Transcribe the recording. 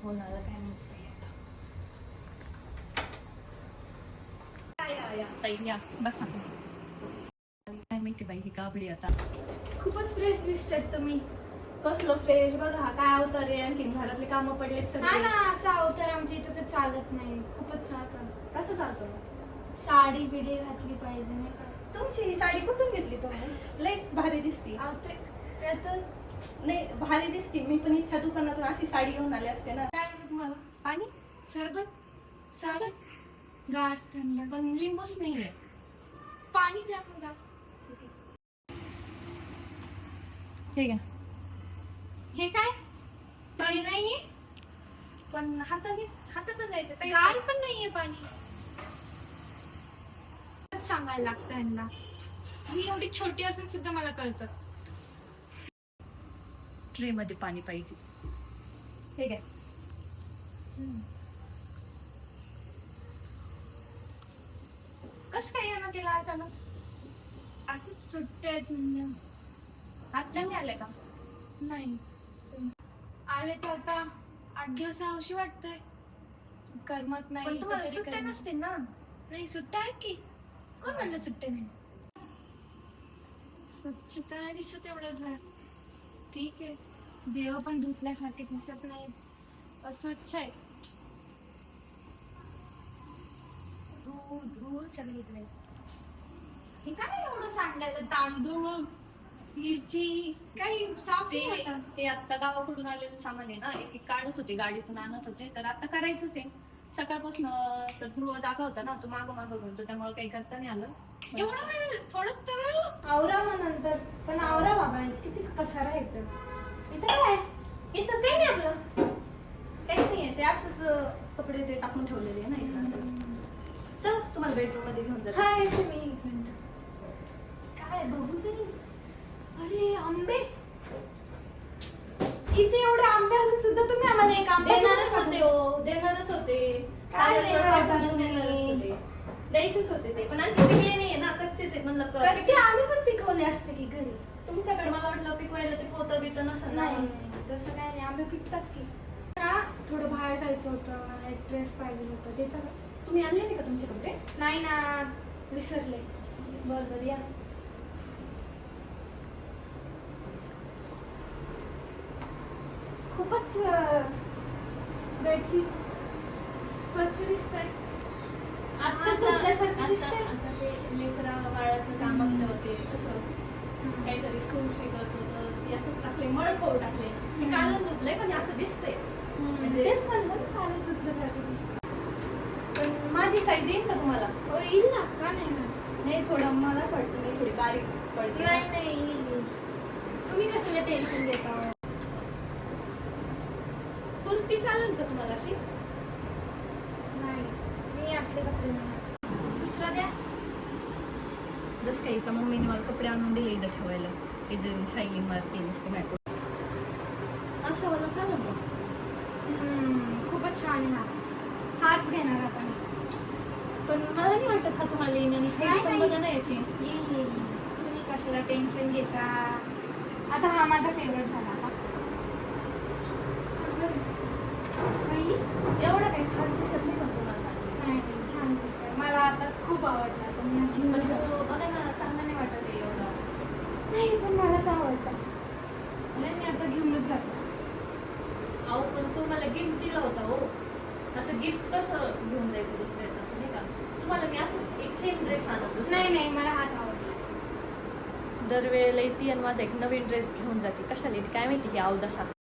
होणार काय माहिती आता. या ताई या बसा. काय माहिती बाई ही काबडी आता. खूपच फ्रेश दिसतात तुम्ही. कसलं फ्रेश बघा काय अवतार आहे. आणखीन घरातले कामं पडले हा सगळे. ना, असा अवतार आमच्या इथं तर चालत नाही. खूपच कसं चालतं साडी बिडी घातली पाहिजे नाही का. तुमची ही साडी कुठून घेतली तुम्ही? लईच भारी दिसती. अहो, ते तर नाही भारी दिसती. मी पण इथल्या दुकानातून अशी साडी घेऊन आले असते ना. काय हवं तुम्हाला? पाणी सरबत सागर गार थंड पण लिंबूच नाहीये. पाणी द्या मग गार. हे घ्या. हे काय ट्रे नाहीये पण हातातच जायचं काही गार पण नाहीये पाणी. सांगायला लागतं यांना. मी एवढी छोटी असून सुद्धा मला कळतं. ट्रे मध्ये पाणी पाहिजे. हे घ्या. कस काय यानं केलं अचानक? असंच सुट्ट्या आहेत म्हणजे. आता नाही आले का? नाही आले तर आता 8 दिवस राहूशी वाटतंय. करमत पण नाही. तुम्हाला कधी सुट्ट्या करमत. नसतील ना. नाही सुट्ट्या आहेत की. कोण म्हणलं सुट्ट्या नाही? स्वच्छता नाही दिसत एवढंच वेळ. ठीक आहे. देव पण धुतल्यासारखे दिसत नाही. अस्वच्छ आहे. धूळ सगळीकडे. हे काय एवढं सांगायला? तांदूळ मिरची काही साफ नाही होतं. ते आता गावाकडून आलेलं सामान आहे ना. एक काढत होते गाडीतून आणत होते. तर आता करायचंच आहे. सकाळपासून तर ध्रुव जागा होता ना. तो मागं बोलतो त्यामुळे काही करता नाही आलं. एवढा वेळ थोडंच तर वेळ आवरा मग नंतर. पण आवरा बाबा किती पसारा येतं. इथं काय? इथं काही नाही आपलं. काहीच नाहीये. ते असंच कपडे ते टाकून ठेवलेले आहे ना इथं असंच. चल तुम्हाला बेडरूम मध्ये घेऊन जातो. हाय तुम्ही एक मिनिट. काय बघू तरी. अरे आंबे. इथे एवढे आंबे असून सुद्धा तुम्ही आम्हाला एक आंबा देणारच होते हो. देणारच होते. काय देणार होता देणारच तुम्ही? होते. द्यायचेच होते ते. पण आणखी पिकले नाहीये ना. कच्चेच आहेत म्हणलं. कच्चे आम्ही पण पिकवले असते की घरी. तुमच्याकडे मला वाटलं पिकवायला ते पोतं बितं नसेल ना. नाही तसं काय नाही. आंबे पिकतात की. ना थोडं बाहेर जायचं होतं. मला एक ड्रेस पाहिजे होतं. ते तर तुम्ही आणले नाही का तुमचे कपडे? नाही ना, विसरले. बरं या. खूपच बेडशीट स्वच्छ दिसतंय. आता धुतल्यासारखं दिसतंय. आता ते लेकरा बाळाचं काम असल्यावर ते कसं काहीतरी सूर शिकत होतं. ते असंच टाकले मळखोड टाकले. ते कालच धुतलंय पण हे असं दिसतंय. म्हणजे तेच म्हणलं ना, कालच धुतल्यासारखं दिसतंय. पण माझी साईज येईल का तुम्हाला? हो येईल ना, का नाही ना. नाही थोडं मला असं वाटतं मी थोडी बारीक पडते. नाही नाही येईल. तुम्ही कशाला टेन्शन घेता? कुर्ती चालेल का तुम्हाला अशी? नाही मी असले कपडे नाही. दुसरा द्या. जसं काही हिच्या मम्मीने मला कपडे आणून दिले इथं ठेवायला. इथं शायनिंग मारते नसते मॅट. असं मला चालेल का? खूपच छान आहे हा. हाच घेणार आता मी. पण मला नाही वाटत हा तुम्हाला येईन. आणि नाही, हे पण नाही. बघा ना याची. येईल. तुम्ही कशाला टेन्शन घेता? आता हा माझा फेवरेट झाला. चांगलं दिसतं. पहिली एवढं काही खास दिसत नाही पण तुम्हाला. नाही नाही छान दिसतंय. मला आता खूप आवडला. आता मी हा घेऊन पण जाते. तो बघा ना चांगला नाही वाटत आहे एवढं. नाही पण मला तर आवडतं. नाही मी आता घेऊनच जाते. अहो पण तो मला गिफ्ट दिला होता हो. असं गिफ्ट कसं घेऊन जायचं दुसऱ्याचं असं नाही का? तुम्हाला मी असंच एक सेम ड्रेस आणत दुसरा. नाही नाही मला हाच आवडला. दरवेळेला येते आणि माझा एक नवीन ड्रेस घेऊन जाते. कशाला येते काय माहिती की अवदसा.